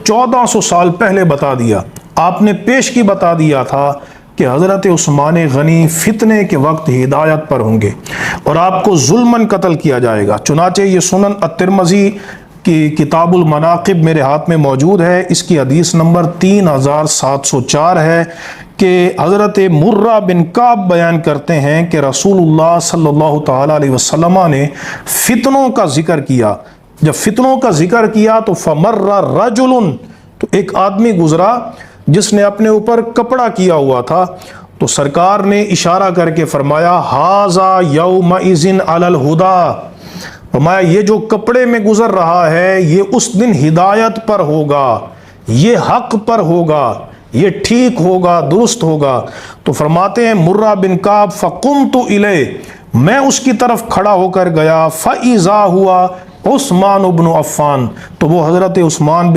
1400 سال پہلے بتا دیا، آپ نے پیش کی بتا دیا تھا کہ حضرت عثمان غنی فتنے کے وقت ہدایت پر ہوں گے اور آپ کو ظلماً قتل کیا جائے گا۔ چنانچہ یہ سنن الترمذی کی کتاب المناقب میرے ہاتھ میں موجود ہے، اس کی حدیث نمبر 3704 ہے کہ حضرت مرہ بن کعب بیان کرتے ہیں کہ رسول اللہ صلی اللہ تعالیٰ علیہ وسلم نے فتنوں کا ذکر کیا۔ جب فتنوں کا ذکر کیا تو فمر رجل، تو ایک آدمی گزرا جس نے اپنے اوپر کپڑا کیا ہوا تھا، تو سرکار نے اشارہ کر کے فرمایا ھذا یومئذ علی الہدی، فرمایا یہ جو کپڑے میں گزر رہا ہے یہ اس دن ہدایت پر ہوگا، یہ حق پر ہوگا، یہ ٹھیک ہوگا، درست ہوگا۔ تو فرماتے ہیں مرہ بن کعب فقمت الیہ، میں اس کی طرف کھڑا ہو کر گیا، فاذا ہوا عثمان بن عفان، تو وہ حضرت عثمان بن